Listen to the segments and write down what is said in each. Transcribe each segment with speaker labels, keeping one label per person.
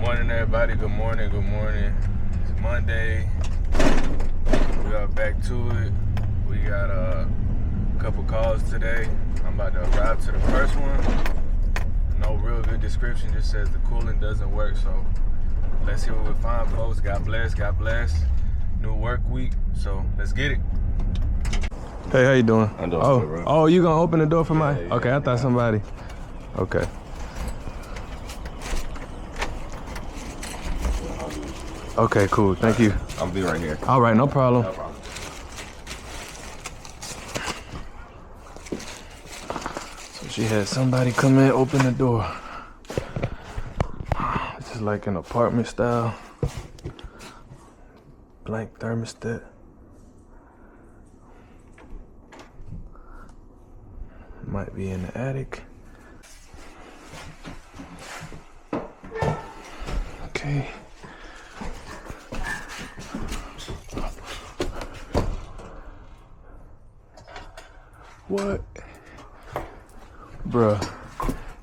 Speaker 1: morning, everybody. Good morning. It's Monday. We are back to it. We got a couple calls today. I'm about to arrive to the first one. No real good description, just says the cooling doesn't work. So let's see what we find, folks. God bless. New work week, so let's get it. Hey, how you doing?
Speaker 2: I'm doing good, bro.
Speaker 1: Oh, you gonna open the door for mine?
Speaker 2: Yeah,
Speaker 1: okay, I thought somebody. Okay. Okay, cool. Thank you.
Speaker 2: I'll be right here.
Speaker 1: All right, no problem.
Speaker 2: No problem.
Speaker 1: So she had somebody come in, open the door. This is like an apartment style. Blank thermostat. Might be in the attic. Okay. What? Bruh,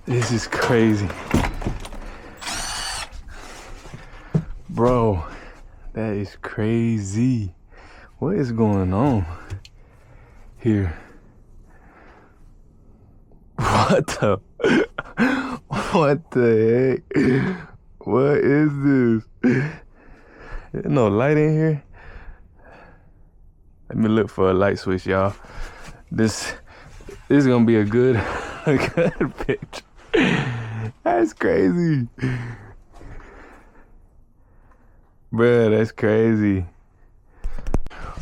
Speaker 1: this is crazy. Bro, that is crazy. What is going on here? What the? What the heck? What is this? There's no light in here. Let me look for a light switch, y'all. This is gonna be a good picture. That's crazy. Bruh, that's crazy.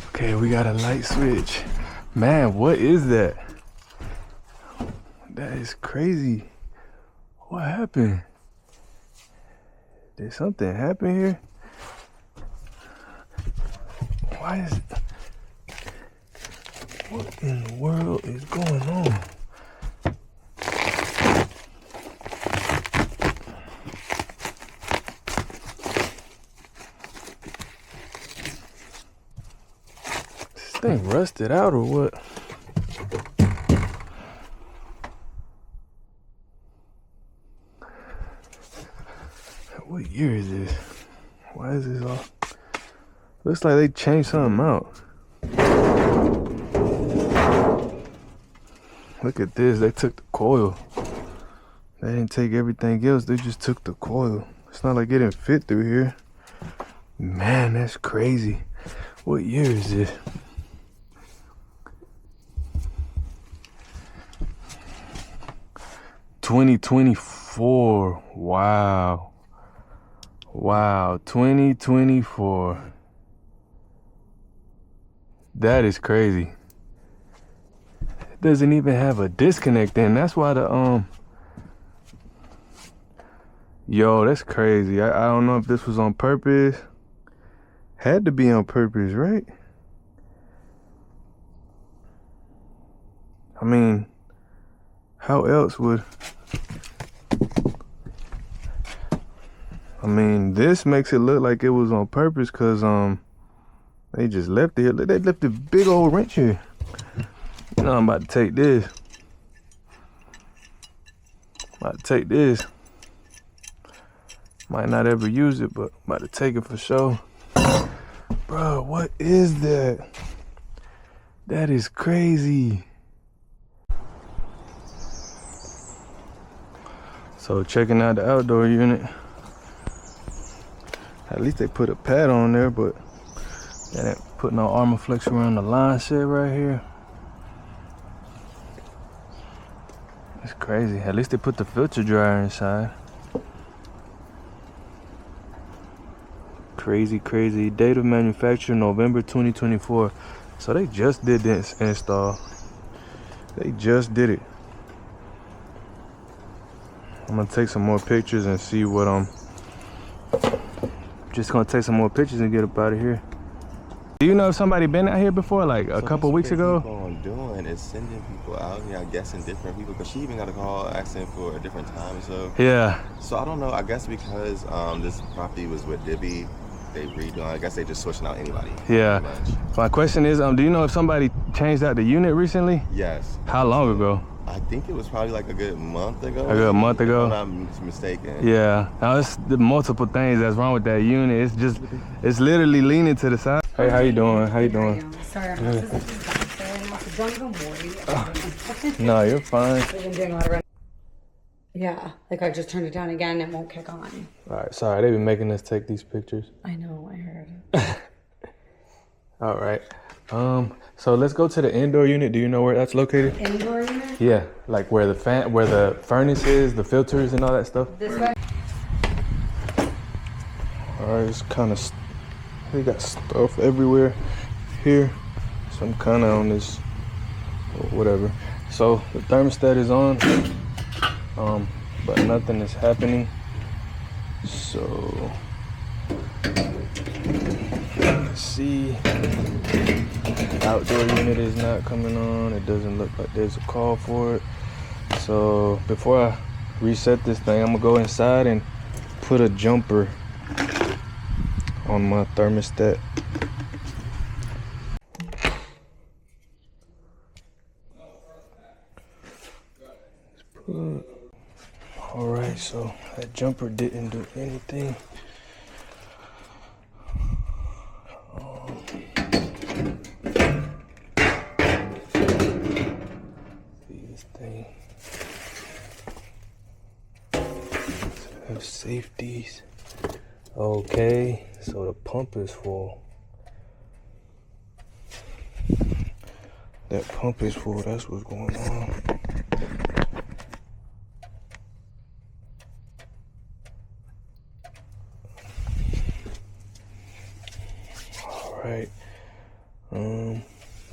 Speaker 1: Okay, we got a light switch. Man, what is that? That is crazy. What happened? Did something happen here? Why is... What in the world is going on? This thing rusted out or what? What year is this? Why is this all... Looks like they changed something out. Look at this, they took the coil. They didn't take everything else, they just took the coil. It's not like it didn't fit through here. Man, that's crazy. What year is this? $2024. Wow, 2024. That is crazy. It doesn't even have a disconnect in. That's why the yo, that's crazy. I don't know if this was on purpose. Had to be on purpose, right? I mean, how else would... I mean, this makes it look like it was on purpose because they just left it here. They left a big old wrench here. You know, I'm about to take this. Might not ever use it, but I'm about to take it for sure. Bro, what is that? That is crazy. So checking out the outdoor unit. At least they put a pad on there, but they didn't put no armor flex around the line set right here. That's crazy. At least they put the filter dryer inside. Crazy. Date of manufacture, November 2024. So they just did this install. They just did it. I'm gonna take some more pictures and see what just gonna take some more pictures and get up out of here. Do you know if somebody been out here before, like a couple weeks ago?
Speaker 2: What I'm doing is sending people out here, I guessing different people, because she even got a call asking for a different time. So
Speaker 1: yeah.
Speaker 2: So I don't know. I guess because this property was with Dibby, they redoing. I guess they just switching out anybody.
Speaker 1: Yeah. My question is, do you know if somebody changed out the unit recently?
Speaker 2: Yes.
Speaker 1: How long ago?
Speaker 2: I think it was probably like a good month ago.
Speaker 1: A good month ago?
Speaker 2: If I'm not mistaken.
Speaker 1: Yeah. Now it's the multiple things that's wrong with that unit. It's literally leaning to the side. Hey, how you doing? How you doing?
Speaker 3: Sorry, I'm not supposed to be back there right now, so don't even worry.
Speaker 1: No, you're fine.
Speaker 3: We've been doing a lot of yeah, like I just turned it down again and it won't kick on.
Speaker 1: All right, sorry. They've been making us take these pictures.
Speaker 3: I know, I heard.
Speaker 1: All right. So let's go to the indoor unit. Do you know where that's located?
Speaker 3: Indoor unit?
Speaker 1: Yeah, like where the furnace is, the filters and all that stuff.
Speaker 3: This way?
Speaker 1: All right, it's kind of, we got stuff everywhere here. So I'm kind of on this, whatever. So the thermostat is on, but nothing is happening. So let's see. Outdoor unit is not coming on. It doesn't look like there's a call for it. So before I reset this thing, I'm gonna go inside and put a jumper on my thermostat. All right, so that jumper didn't do anything. Have safeties. Okay, so the pump is full. That pump is full, that's what's going on. All right,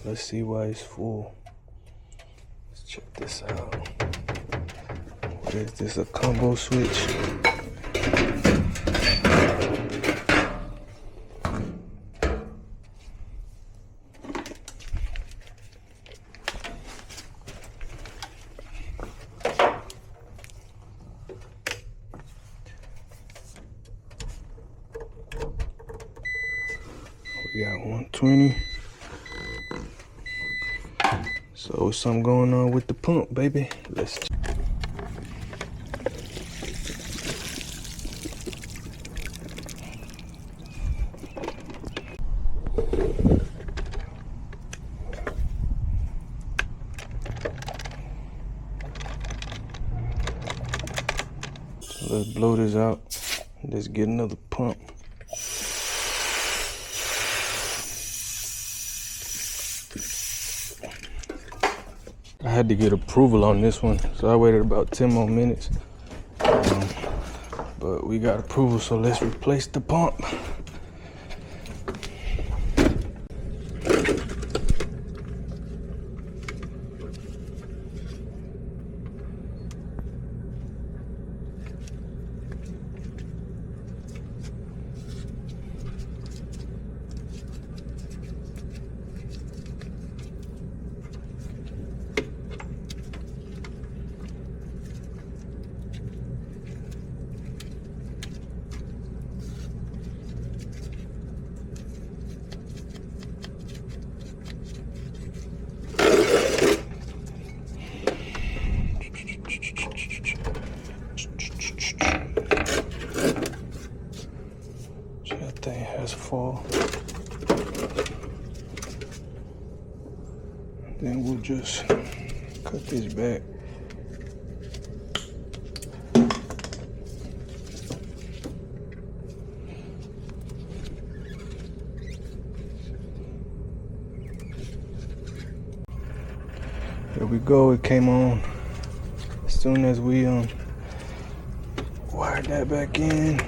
Speaker 1: let's see why it's full. Let's check this out. What is this, a combo switch? We got 120. So something going on with the pump, baby. Let's check. So let's blow this out. Let's get another pump. I had to get approval on this one, so I waited about 10 more minutes. But we got approval, so let's replace the pump. That thing has fall. Then we'll just cut this back. There we go, it came on as soon as we wired that back in.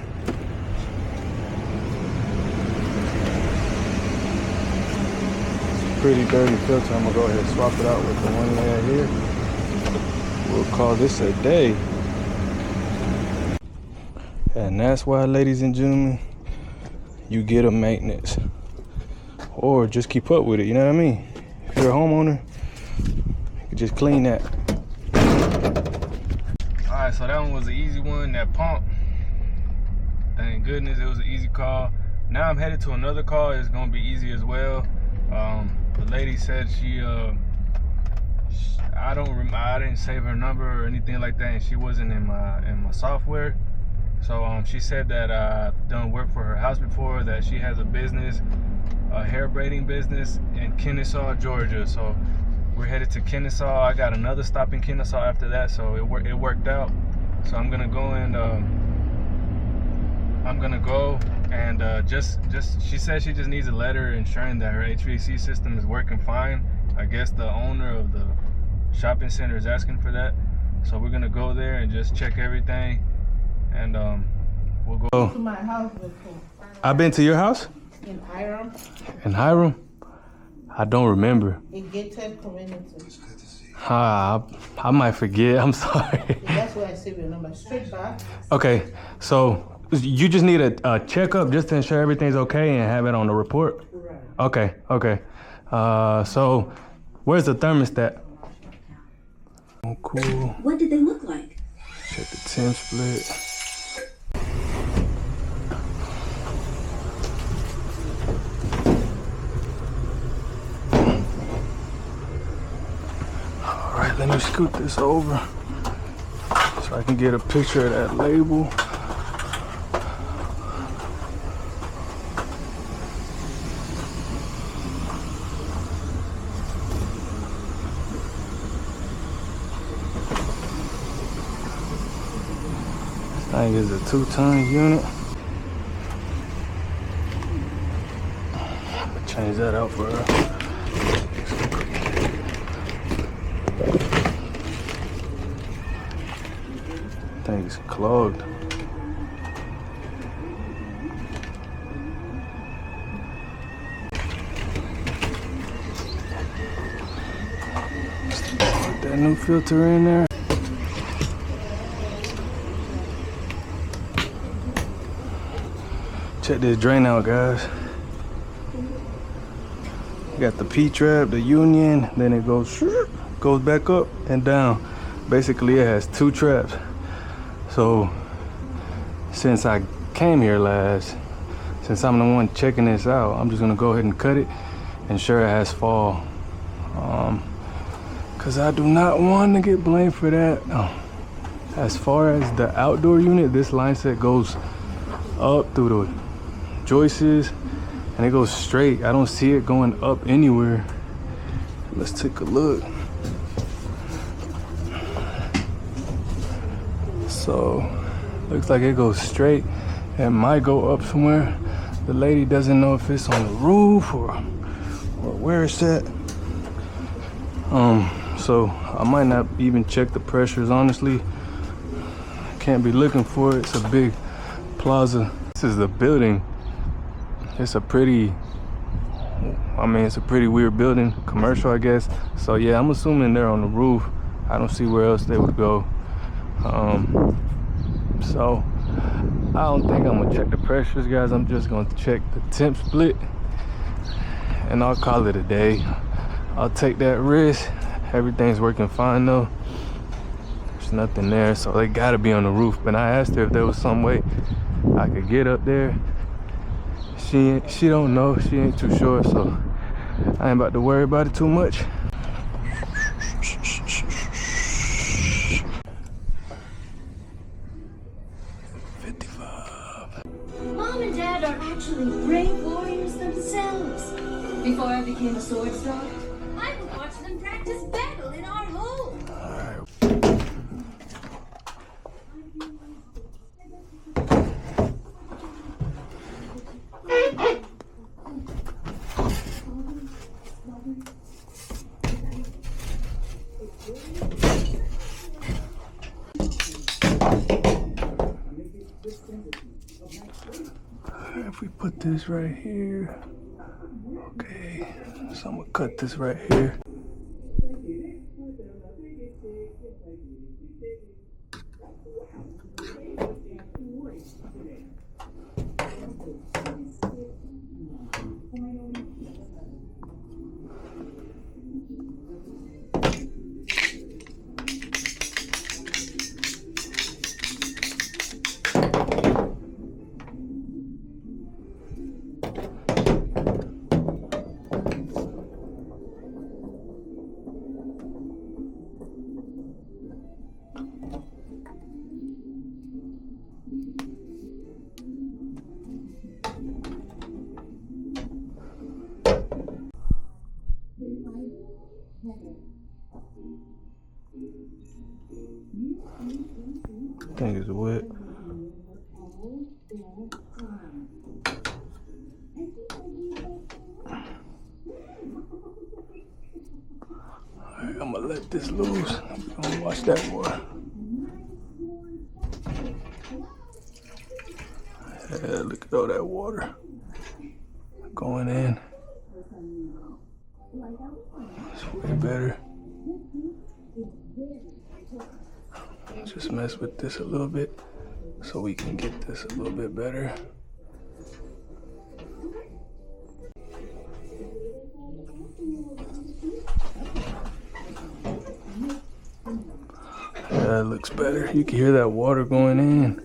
Speaker 1: Pretty dirty filter. I'm gonna go ahead and swap it out with the one layer here. We'll call this a day. And that's why, ladies and gentlemen, you get a maintenance. Or just keep up with it, you know what I mean? If you're a homeowner, you can just clean that. Alright, so that one was an easy one, that pump. Thank goodness it was an easy call. Now I'm headed to another call. It's gonna be easy as well. The lady said I didn't save her number or anything like that, and she wasn't in my software. So she said that I've done work for her house before, that she has a business, a hair braiding business in Kennesaw, Georgia. So we're headed to Kennesaw. I got another stop in Kennesaw after that, so it worked out. So I'm gonna go and just she said she just needs a letter ensuring that her HVAC system is working fine. I guess the owner of the shopping center is asking for that. So we're gonna go there and just check everything, and we'll go
Speaker 4: To my house before.
Speaker 1: I've been to your house
Speaker 4: In Hiram,
Speaker 1: in Hiram. I don't remember.
Speaker 4: in gated community.
Speaker 1: I might forget. I'm sorry.
Speaker 4: That's why I saved your number. Straight back.
Speaker 1: Okay, so you just need a checkup just to ensure everything's okay and have it on the report?
Speaker 4: Right.
Speaker 1: Okay. So where's the thermostat? Oh, cool.
Speaker 5: What did they look like?
Speaker 1: Check the temp split. All right, let me scoot this over so I can get a picture of that label. This thing is a 2-ton unit. I'm gonna change that out for her. Thing's clogged. Put that new filter in there. Check this drain out, guys. You got the P-trap, the union, then it goes back up and down. Basically, it has 2 traps. So, since I came here last, since I'm the one checking this out, I'm just gonna go ahead and cut it, ensure it has fall. Cause I do not want to get blamed for that. As far as the outdoor unit, this line set goes up through the joists and it goes straight. I don't see it going up anywhere. Let's take a look. So looks like it goes straight. It might go up somewhere. The lady doesn't know if it's on the roof or where it's at. So I might not even check the pressures, honestly. Can't be looking for it. It's a big plaza. This is the building. It's a pretty weird building, commercial, I guess. So yeah, I'm assuming they're on the roof. I don't see where else they would go. So I don't think I'm gonna check the pressures, guys. I'm just gonna check the temp split and I'll call it a day. I'll take that risk. Everything's working fine though. There's nothing there, so they gotta be on the roof. But I asked her if there was some way I could get up there. She don't know, she ain't too sure, so I ain't about to worry about it too much.
Speaker 5: Mom and Dad are actually brave warriors themselves. Before I became a sword star, I would watch them practice battle in our home.
Speaker 1: If we put this right here, okay, so I'm gonna cut this right here. Thing is wet. Alright, I'm gonna let this loose. I'm gonna watch that water. Yeah, look at all that water going in. It's way better. Just mess with this a little bit so we can get this a little bit better. Yeah, that looks better. You can hear that water going in.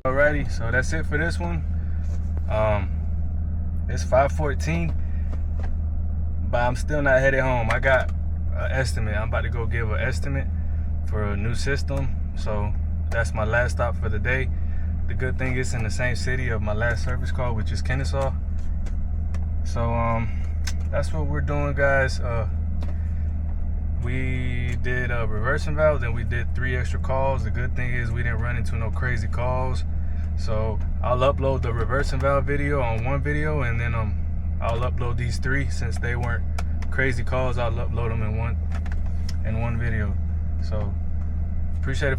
Speaker 1: Alrighty, so that's it for this one. It's 5:14, but I'm still not headed home. I got an estimate. I'm about to go give an estimate for a new system. So that's my last stop for the day. The good thing is in the same city of my last service call, which is Kennesaw. So that's what we're doing, guys. We did a reversing valve, then we did 3 extra calls. The good thing is we didn't run into no crazy calls. So I'll upload the reversing valve video on one video, and then I'll upload these 3 since they weren't crazy calls. I'll upload them in one video. So appreciate it.